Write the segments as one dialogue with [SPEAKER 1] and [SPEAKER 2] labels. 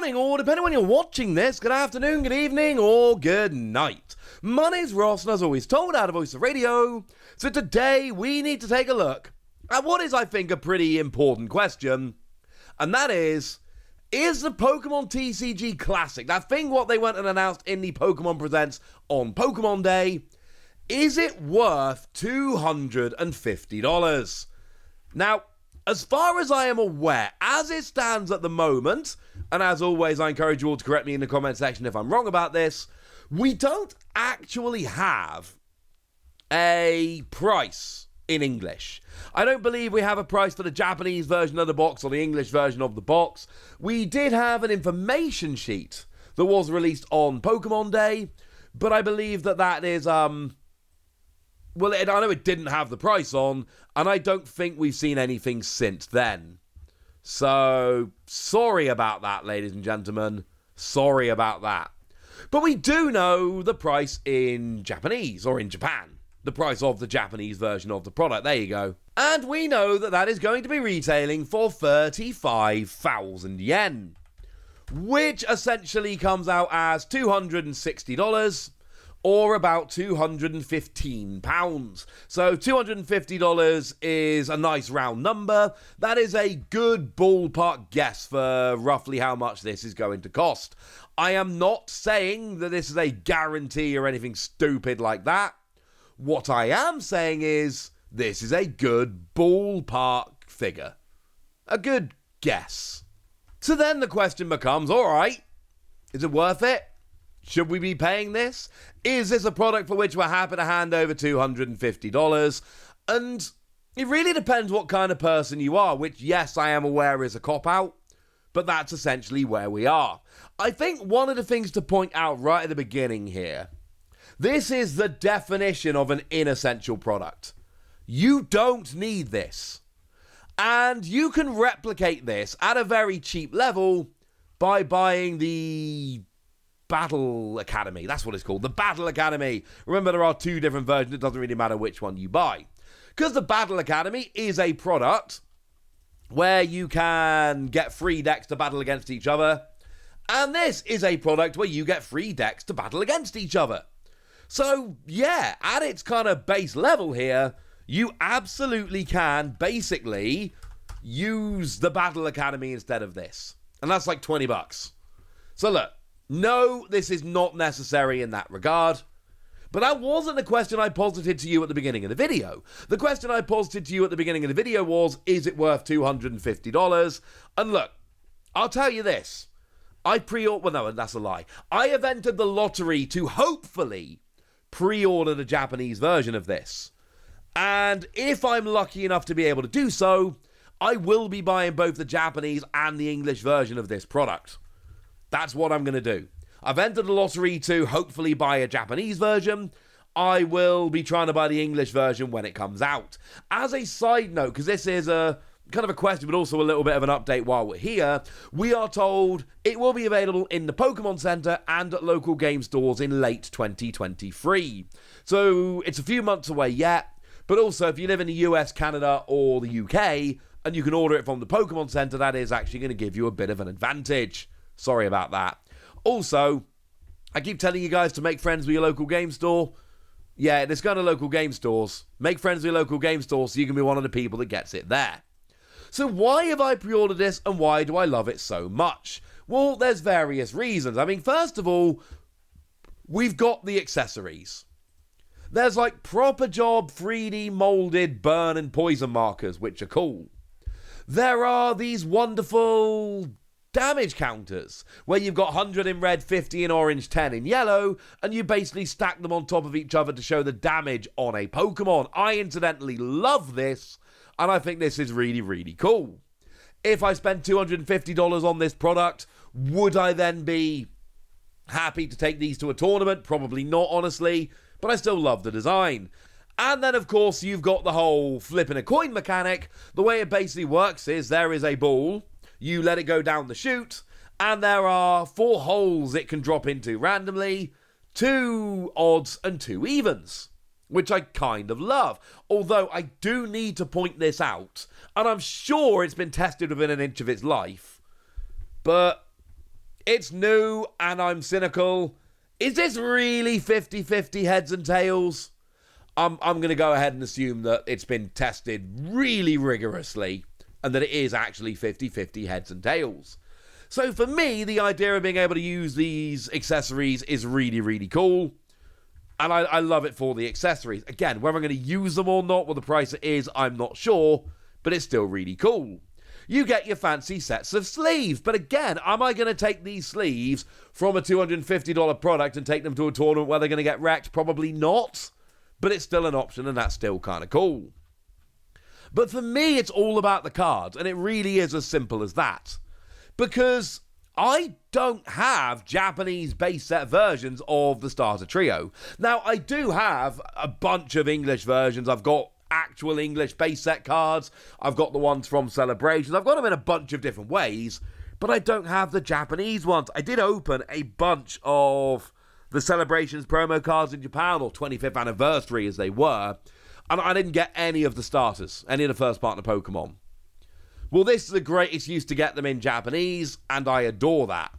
[SPEAKER 1] morning, or depending on when you're watching this, good afternoon, good evening, or good night. My name's Ross, and as always, told out of Voice of Radio. So today, we need to take a look at what is, I think, a pretty important question. And that is the Pokémon TCG Classic, that thing what they went and announced in the Pokémon Presents on Pokémon Day, is it worth $250? Now, as far as I am aware, as it stands at the moment, and as always, I encourage you all to correct me in the comment section if I'm wrong about this, we don't actually have a price in English. I don't believe we have a price for the Japanese version of the box or the English version of the box. We did have an information sheet that was released on Pokemon Day, but I believe that is, well, I know it didn't have the price on, and I don't think we've seen anything since then. So, sorry about that, ladies and gentlemen. Sorry about that. But we do know the price in Japanese, or in Japan. The price of the Japanese version of the product. There you go. And we know that is going to be retailing for 35,000 yen. Which essentially comes out as $260. Or about £215. So $250 is a nice round number. That is a good ballpark guess for roughly how much this is going to cost. I am not saying that this is a guarantee or anything stupid like that. What I am saying is this is a good ballpark figure. A good guess. So then the question becomes, alright, is it worth it? Should we be paying this? Is this a product for which we're happy to hand over $250? And it really depends what kind of person you are, which, yes, I am aware is a cop-out, but that's essentially where we are. I think one of the things to point out right at the beginning here, this is the definition of an inessential product. You don't need this. And you can replicate this at a very cheap level by buying the Battle Academy. That's what it's called. The Battle Academy. Remember, there are two different versions. It doesn't really matter which one you buy. Because the Battle Academy is a product where you can get free decks to battle against each other. And this is a product where you get free decks to battle against each other. So, yeah, at its kind of base level here, you absolutely can basically use the Battle Academy instead of this. And that's like $20. So look, no, this is not necessary in that regard. But that wasn't the question I posited to you at the beginning of the video. The question I posited to you at the beginning of the video was, is it worth $250? And look, I'll tell you this. well, no, that's a lie. I have entered the lottery to hopefully pre-order the Japanese version of this. And if I'm lucky enough to be able to do so, I will be buying both the Japanese and the English version of this product. That's what I'm going to do. I've entered the lottery to hopefully buy a Japanese version. I will be trying to buy the English version when it comes out. As a side note, because this is a kind of a question, but also a little bit of an update while we're here, we are told it will be available in the Pokemon Center and at local game stores in late 2023. So it's a few months away yet, but also if you live in the US, Canada, or the UK, and you can order it from the Pokemon Center, that is actually going to give you a bit of an advantage. Sorry about that. Also, I keep telling you guys to make friends with your local game store. Yeah, there's kind of local game stores. Make friends with your local game store so you can be one of the people that gets it there. So why have I pre-ordered this and why do I love it so much? Well, there's various reasons. I mean, first of all, we've got the accessories. There's like proper job 3D molded burn and poison markers, which are cool. There are these wonderful damage counters, where you've got 100 in red, 50 in orange, 10 in yellow, and you basically stack them on top of each other to show the damage on a Pokemon. I incidentally love this, and I think this is really, really cool. If I spend $250 on this product, would I then be happy to take these to a tournament? Probably not, honestly, but I still love the design. And then, of course, you've got the whole flipping a coin mechanic. The way it basically works is there is a ball, you let it go down the chute, and there are 4 holes it can drop into randomly, 2 odds and 2 evens, which I kind of love. Although I do need to point this out, and I'm sure it's been tested within an inch of its life, but It's new and I'm cynical. Is this really 50-50 heads and tails? I'm going to go ahead and assume that it's been tested really rigorously and that it is actually 50-50 heads and tails. So for me, the idea of being able to use these accessories is really, really cool. And I love it for the accessories. Again, whether I'm going to use them or not, what the price it is, I'm not sure. But it's still really cool. You get your fancy sets of sleeves. But again, am I going to take these sleeves from a $250 product and take them to a tournament where they're going to get wrecked? Probably not. But it's still an option, and that's still kind of cool. But for me, it's all about the cards. And it really is as simple as that. Because I don't have Japanese base set versions of the starter trio. Now, I do have a bunch of English versions. I've got actual English base set cards. I've got the ones from Celebrations. I've got them in a bunch of different ways, but I don't have the Japanese ones. I did open a bunch of the Celebrations promo cards in Japan, or 25th anniversary as they were, and I didn't get any of the starters, any of the first partner Pokemon. Well, this is the great excuse to get them in Japanese, and I adore that.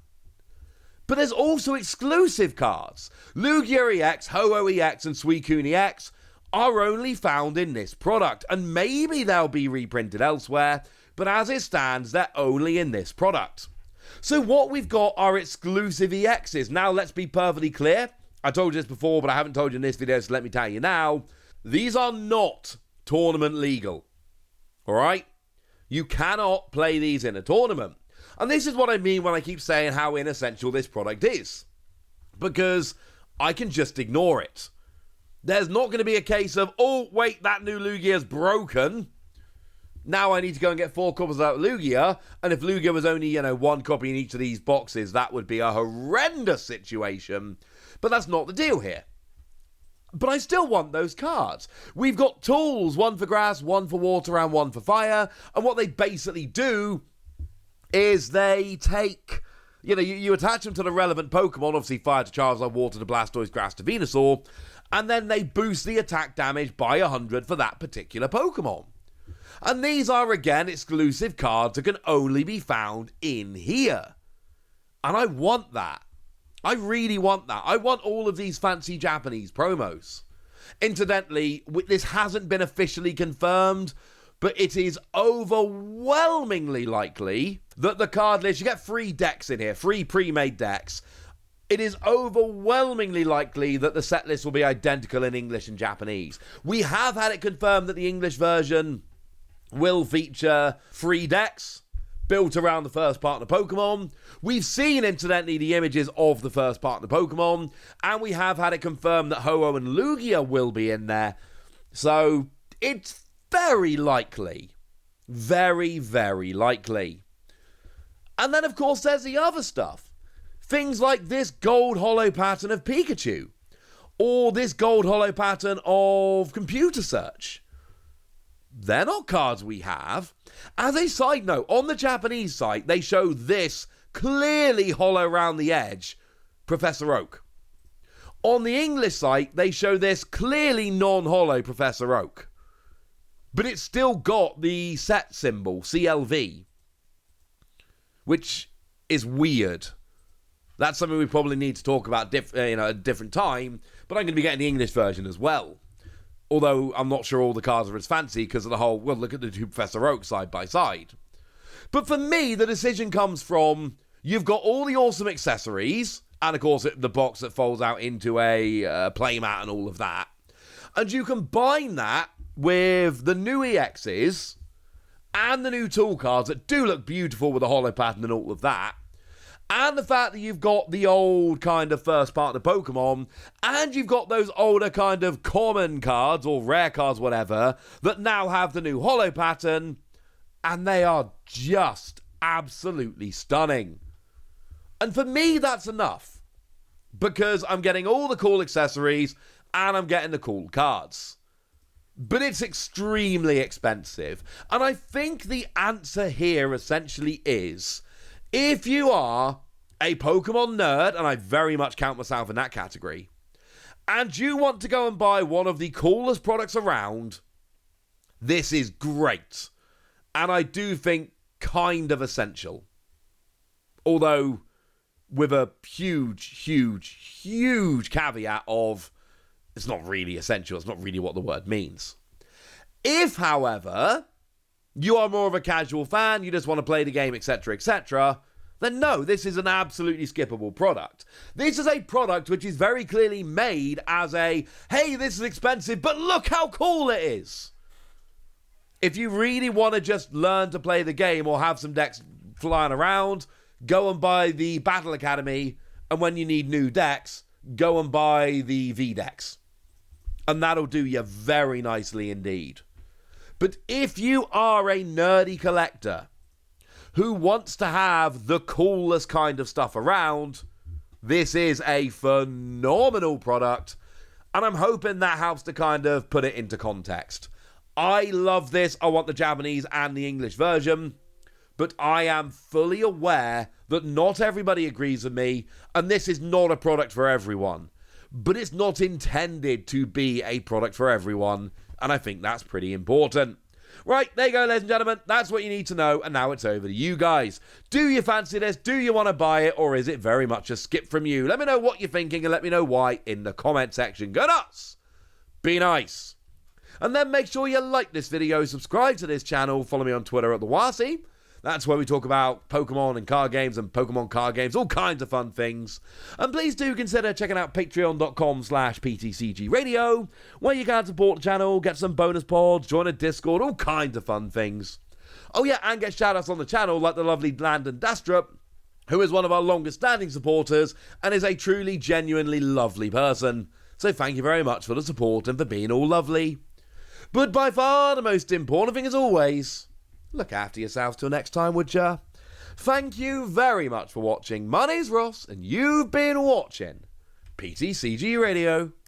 [SPEAKER 1] But there's also exclusive cards. Lugia EX, Ho-Oh EX, and Suicune EX are only found in this product, and maybe they'll be reprinted elsewhere, but as it stands, they're only in this product. So what we've got are exclusive EXs. Now, let's be perfectly clear. I told you this before, but I haven't told you in this video, so let me tell you now. These are not tournament legal. Alright? You cannot play these in a tournament. And this is what I mean when I keep saying how inessential this product is. Because I can just ignore it. There's not going to be a case of, oh, wait, that new Lugia is broken. Now I need to go and get 4 copies of Lugia. And if Lugia was only, 1 copy in each of these boxes, that would be a horrendous situation. But that's not the deal here. But I still want those cards. We've got tools, 1 for grass, 1 for water, and 1 for fire. And what they basically do is they take, you attach them to the relevant Pokemon, obviously fire to Charizard, water to Blastoise, grass to Venusaur, and then they boost the attack damage by 100 for that particular Pokemon. And these are, again, exclusive cards that can only be found in here. And I want that. I really want that. I want all of these fancy Japanese promos. Incidentally, this hasn't been officially confirmed, but it is overwhelmingly likely that the card list, you get 3 decks in here, 3 pre-made decks. It is overwhelmingly likely that the set list will be identical in English and Japanese. We have had it confirmed that the English version will feature 3 decks built around the first partner Pokemon. We've seen, incidentally, the images of the first partner Pokemon, and we have had it confirmed that Ho-Oh and Lugia will be in there. So, it's very likely. Very, very likely. And then, of course, there's the other stuff. Things like this gold holo pattern of Pikachu, or this gold holo pattern of Computer Search. They're not cards we have. As a side note, on the Japanese site, they show this clearly hollow around the edge, Professor Oak. On the English site, they show this clearly non-hollow Professor Oak. But it's still got the set symbol, CLV, which is weird. That's something we probably need to talk about at a different time, but I'm going to be getting the English version as well. Although I'm not sure all the cards are as fancy because of the whole, well, look at the 2 Professor Oak side by side. But for me, the decision comes from, you've got all the awesome accessories, and of course the box that folds out into a playmat and all of that. And you combine that with the new EXs and the new tool cards that do look beautiful with the holo pattern and all of that. And the fact that you've got the old kind of first partner Pokemon, and you've got those older kind of common cards, or rare cards, whatever, that now have the new holo pattern, and they are just absolutely stunning. And for me, that's enough. Because I'm getting all the cool accessories, and I'm getting the cool cards. But it's extremely expensive. And I think the answer here essentially is, if you are a Pokemon nerd, and I very much count myself in that category, and you want to go and buy one of the coolest products around, this is great. And I do think kind of essential. Although, with a huge caveat of it's not really essential. It's not really what the word means. If, however, you are more of a casual fan, you just want to play the game, etc., then no, this is an absolutely skippable product. This is a product which is very clearly made as a, hey, this is expensive, but look how cool it is. If you really want to just learn to play the game or have some decks flying around, go and buy the Battle Academy, and when you need new decks, go and buy the V-Decks. And that'll do you very nicely indeed. But if you are a nerdy collector who wants to have the coolest kind of stuff around, this is a phenomenal product, and I'm hoping that helps to kind of put it into context. I love this. I want the Japanese and the English version, but I am fully aware that not everybody agrees with me, and this is not a product for everyone. But it's not intended to be a product for everyone, and I think that's pretty important. Right, there you go, ladies and gentlemen. That's what you need to know, and now it's over to you guys. Do you fancy this? Do you want to buy it, or is it very much a skip from you? Let me know what you're thinking, and let me know why in the comment section. Go nuts! Be nice! And then make sure you like this video, subscribe to this channel, follow me on Twitter at TheWasi. That's where we talk about Pokemon and card games and Pokemon card games, all kinds of fun things. And please do consider checking out patreon.com/PTCG Radio, where you can support the channel, get some bonus pods, join a Discord, all kinds of fun things. Oh yeah, and get shoutouts on the channel like the lovely Landon Dastrup, who is one of our longest standing supporters and is a truly, genuinely lovely person. So thank you very much for the support and for being all lovely. But by far the most important thing as always, look after yourselves till next time, would ya? Thank you very much for watching. My name's Ross, and you've been watching PTCG Radio.